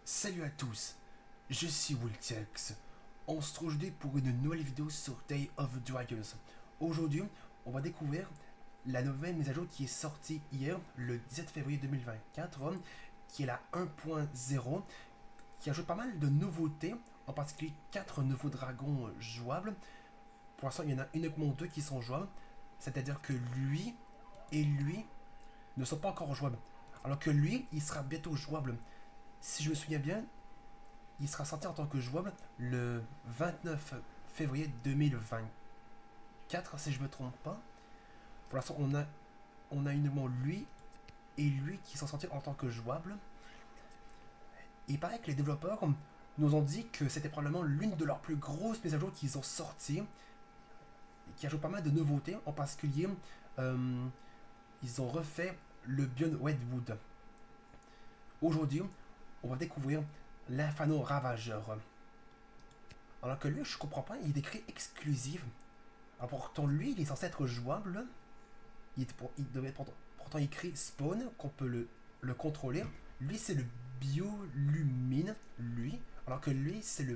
Salut à tous, je suis Wiltix. On se trouve aujourd'hui pour une nouvelle vidéo sur Day of Dragons. Aujourd'hui, on va découvrir la nouvelle mise à jour qui est sortie hier, le 17 février 2024, qui est la 1.0, qui ajoute pas mal de nouveautés, en particulier 4 nouveaux dragons jouables. Pour l'instant, il y en a uniquement 2 qui sont jouables, c'est-à-dire que lui et lui ne sont pas encore jouables. Alors que lui, il sera bientôt jouable. Si je me souviens bien, il sera sorti en tant que jouable le 29 février 2024, si je ne me trompe pas. Pour l'instant, on a uniquement lui et lui qui sont sortis en tant que jouable. Et il paraît que les développeurs nous ont dit que c'était probablement l'une de leurs plus grosses mises à jour qu'ils ont sorties, qui ajoute pas mal de nouveautés, en particulier, ils ont refait le biome Redwood. Aujourd'hui, on va découvrir l'Inferno Ravageur. Alors que lui, je comprends pas, il est écrit exclusif. Alors pourtant, lui, il est censé être jouable. Il devait être pourtant écrit spawn, qu'on peut le contrôler. Lui, c'est le biolumine, lui. Alors que lui, c'est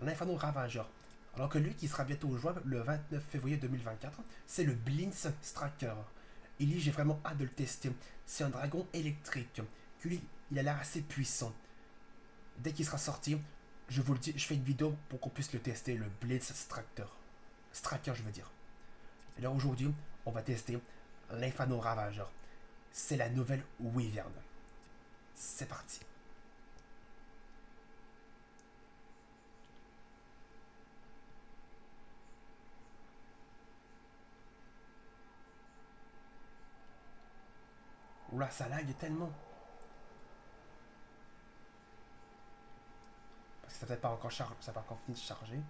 l'Inferno Ravageur. Alors que lui, qui sera bientôt jouable le 29 février 2024, c'est le Blitz Striker. Et lui, j'ai vraiment hâte de le tester. C'est un dragon électrique. Lui, il a l'air assez puissant. Dès qu'il sera sorti, je vous le dis, je fais une vidéo pour qu'on puisse le tester, le Blitz Striker. Striker, je veux dire. Et là, aujourd'hui, on va tester l'Inferno Ravageur. C'est la nouvelle Wyvern. C'est parti. Oula, ça lag tellement. Parce que ça n'a pas encore ça n'a pas encore fini de charger.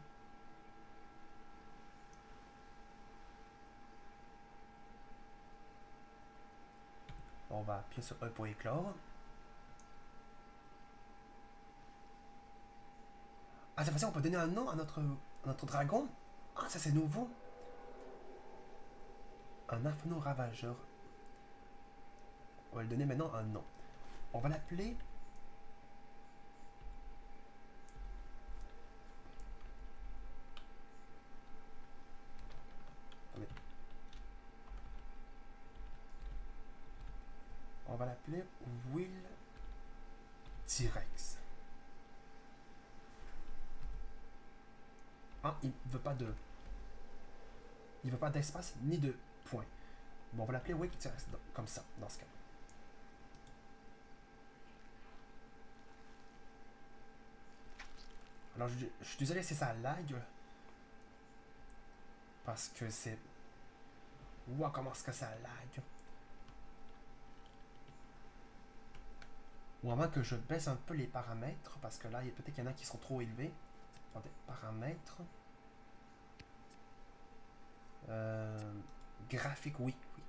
On va appuyer sur E pour éclore. Ah, cette fois-ci, on peut donner un nom à notre dragon. Ah, ça c'est nouveau. Un Inferno Ravageur. On va lui donner maintenant un nom. On va l'appeler... On va l'appeler Will T-Rex. Ah, il veut pas de... Il veut pas d'espace ni de point. Bon, on va l'appeler Will T-Rex comme ça, dans ce cas. Alors, je suis désolé si ça lag. Parce que c'est... Ouah, comment est-ce que ça lag? Ou à moins que je baisse un peu les paramètres, parce que là, peut-être qu'il y en a qui sont trop élevés. Attendez, paramètres. Graphique, oui, oui.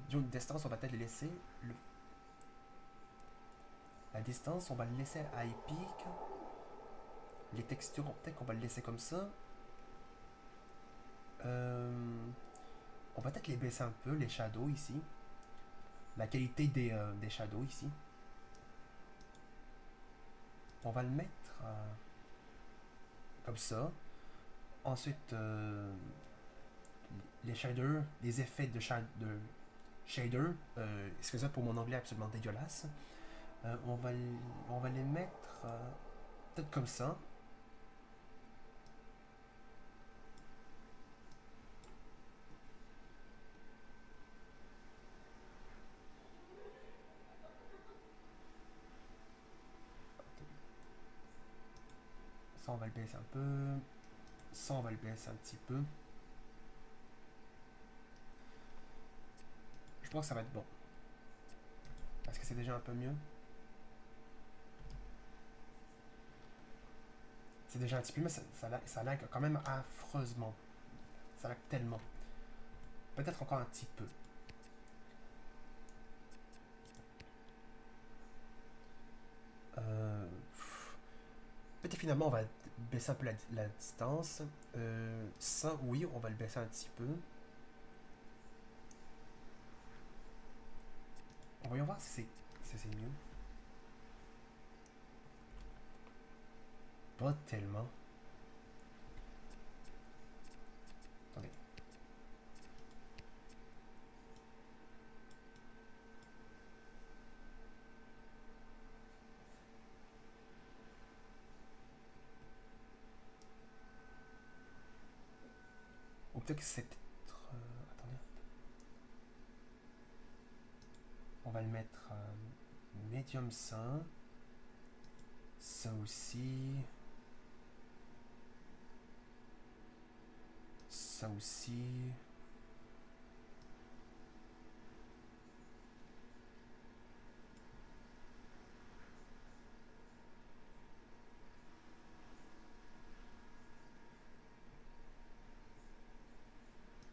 D'une distance, on va peut-être le laisser. La distance, on va le laisser à épique. Les textures, peut-être qu'on va le laisser comme ça. On va peut-être les baisser un peu, les shadows ici. La qualité des shadows ici. On va le mettre comme ça. Ensuite, les shaders, les effets de shader. Excusez-moi pour mon anglais absolument dégueulasse. On va les mettre peut-être comme ça. Ça, on va le baisser un peu. Ça, on va le baisser un petit peu. Je pense que ça va être bon. Parce que c'est déjà un peu mieux. C'est déjà un petit peu mieux, mais ça lag quand même affreusement. Ça lag tellement. Peut-être encore un petit peu. Peut-être finalement on va baisser un peu la distance. Ça, oui, on va le baisser un petit peu. voyons voir si c'est mieux. Pas tellement. Attendez. Ou peut-être que c'est peut-être... attendez. On va le mettre médium 100. Ça aussi. Ça aussi.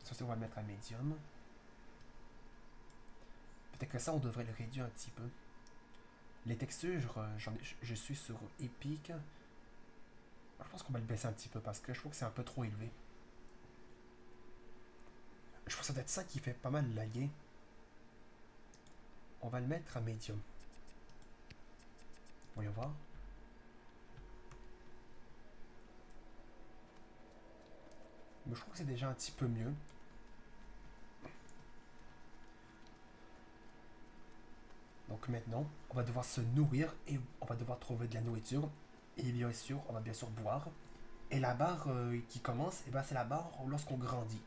Ça aussi, on va le mettre à médium. Peut-être que ça, on devrait le réduire un petit peu. Les textures, je suis sur Epic. Je pense qu'on va le baisser un petit peu parce que je trouve que c'est un peu trop élevé. Je pense que ça doit être ça qui fait pas mal laguer. On va le mettre à médium. Voyons voir. Mais je trouve que c'est déjà un petit peu mieux. Donc maintenant, on va devoir se nourrir et on va devoir trouver de la nourriture. Et bien sûr, on va bien sûr boire. Et la barre qui commence, eh ben, c'est la barre lorsqu'on grandit.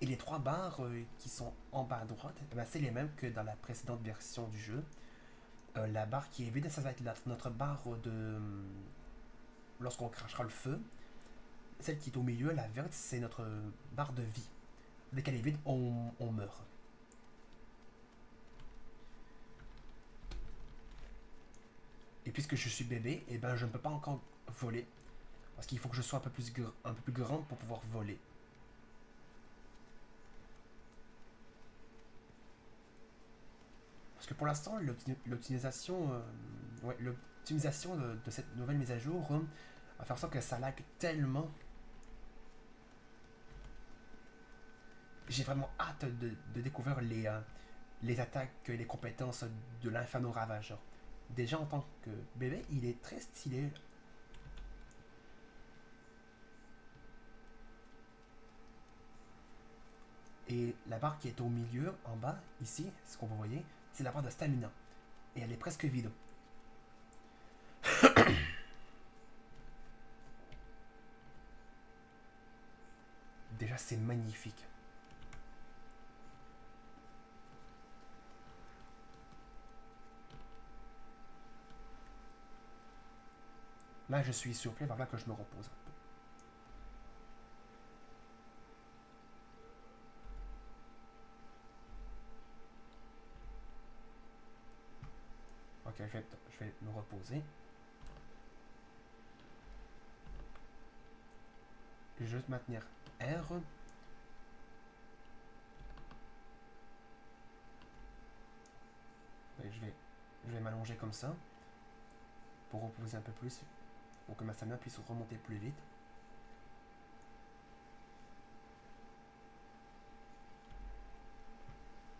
Et les 3 barres qui sont en bas à droite, eh ben, c'est les mêmes que dans la précédente version du jeu. La barre qui est vide, ça va être notre barre de... lorsqu'on crachera le feu. Celle qui est au milieu, la verte, c'est notre barre de vie. Dès qu'elle est vide, on meurt. Et puisque je suis bébé, eh ben, je ne peux pas encore voler. Parce qu'il faut que je sois un peu plus grande pour pouvoir voler. Parce que pour l'instant, l'optimisation de cette nouvelle mise à jour va faire ça que ça lag tellement. J'ai vraiment hâte de découvrir les attaques et les compétences de l'Inferno Ravageur. Déjà en tant que bébé, il est très stylé. Et la barre qui est au milieu, en bas, ici, ce qu'on vous voyez, c'est la barre de stamina. Et elle est presque vide. Déjà, c'est magnifique. Là, je suis essoufflé, vers là que je me repose un peu. Ok, je vais me reposer. Je vais juste maintenir R. Et je vais m'allonger comme ça. Pour reposer un peu plus. Pour que ma stamina puisse remonter plus vite.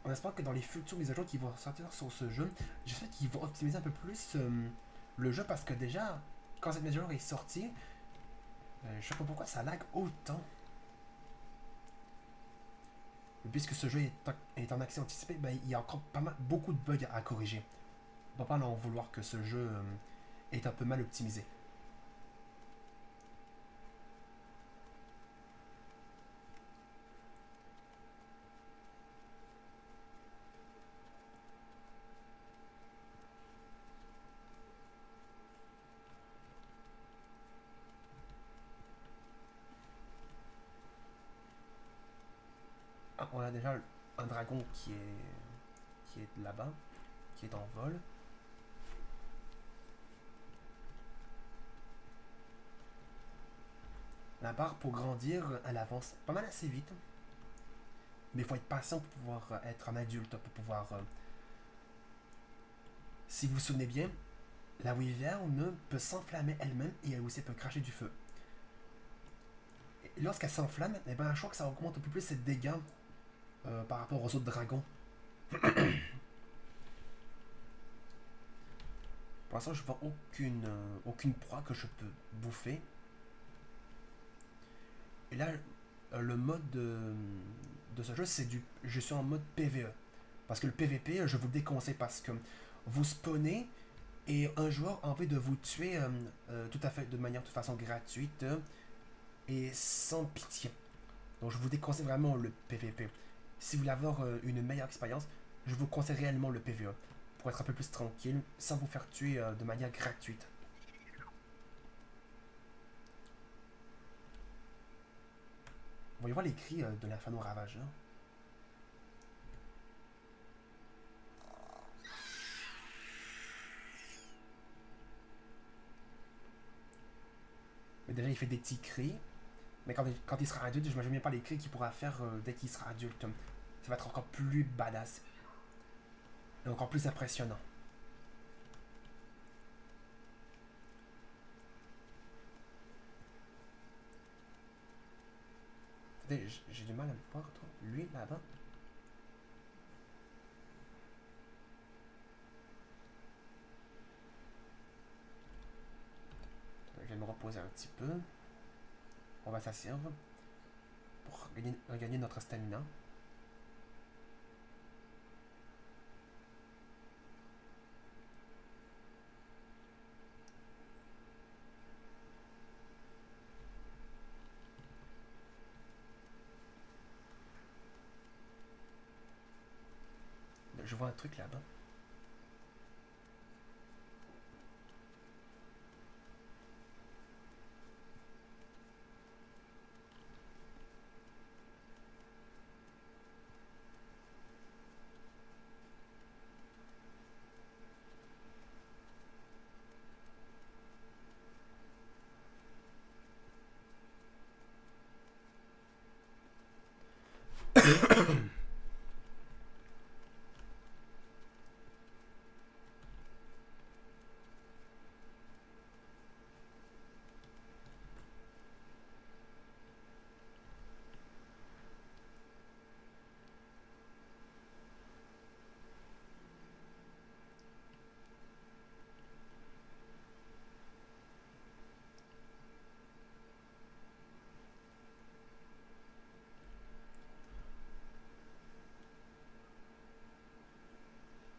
On espère que dans les futures mises à jour qui vont sortir sur ce jeu, j'espère qu'ils vont optimiser un peu plus le jeu parce que déjà, quand cette mise à jour est sortie, je sais pas pourquoi ça lag autant. Et puisque ce jeu est en accès anticipé, ben, il y a encore beaucoup de bugs à corriger. On va pas en vouloir que ce jeu est un peu mal optimisé. Ah, on a déjà un dragon qui est là-bas, qui est en vol. La barre pour grandir, elle avance pas mal assez vite. Mais il faut être patient pour pouvoir être un adulte, pour pouvoir... Si vous vous souvenez bien, la wyvern peut s'enflammer elle-même et elle aussi peut cracher du feu. Et lorsqu'elle s'enflamme, eh ben, je crois que ça augmente un peu plus ses dégâts par rapport aux autres dragons. Pour l'instant, je vois aucune proie que je peux bouffer. Et là, le mode de ce jeu, c'est du. Je suis en mode PvE. Parce que le PvP, je vous le déconseille parce que vous spawnez et un joueur a envie de vous tuer tout à fait de manière de façon gratuite et sans pitié. Donc je vous déconseille vraiment le PvP. Si vous voulez avoir une meilleure expérience, je vous conseille réellement le PvE pour être un peu plus tranquille sans vous faire tuer de manière gratuite. Vous voyez voir les cris de l'inferno ravageur. Mais déjà, il fait des petits cris. Mais quand il sera adulte, je m'imagine bien pas les cris qu'il pourra faire dès qu'il sera adulte. Ça va être encore plus badass. Et encore plus impressionnant. J'ai du mal à le voir, toi. Lui, là-bas. Je vais me reposer un petit peu. On va s'asseoir pour regagner notre stamina. Je vois un truc là-bas.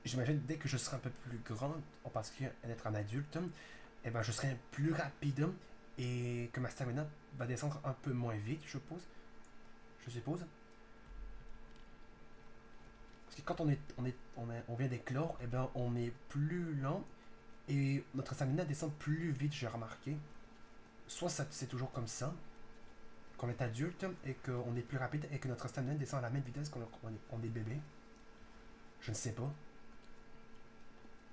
J'imagine dès que je serai un peu plus grand, en particulier d'être un adulte, eh ben, je serai plus rapide et que ma stamina va descendre un peu moins vite, je suppose. Parce que quand on vient d'éclore, eh ben, on est plus lent et notre stamina descend plus vite, j'ai remarqué. Soit c'est toujours comme ça, qu'on est adulte et qu'on est plus rapide et que notre stamina descend à la même vitesse qu'on est bébé. Je ne sais pas.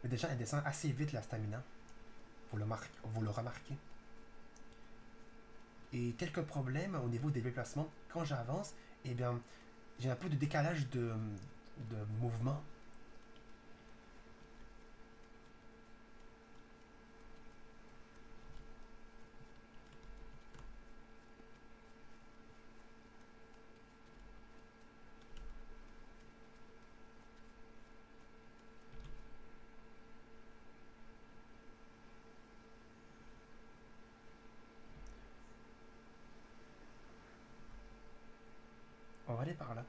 Mais déjà, elle descend assez vite la stamina. Vous le remarquez. Et quelques problèmes au niveau des déplacements. Quand j'avance, eh bien, j'ai un peu de décalage de mouvement. On va aller par là.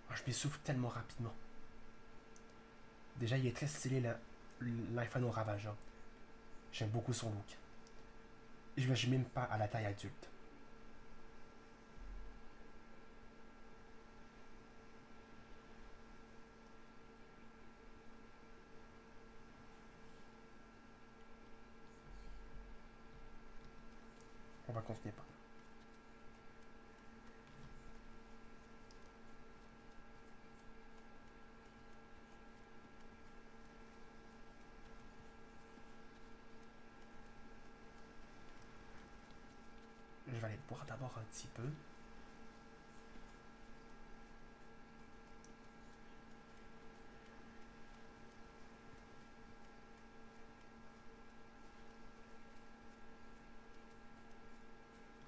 Oh, je m'essouffle tellement rapidement. Déjà, il est très stylé l'inferno ravageur. J'aime beaucoup son look. Et je ne m'imagine même pas à la taille adulte. On va continuer par là. Je vais aller boire d'abord un petit peu.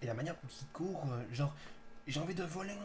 Et la manière où il court, genre, j'ai envie de voler.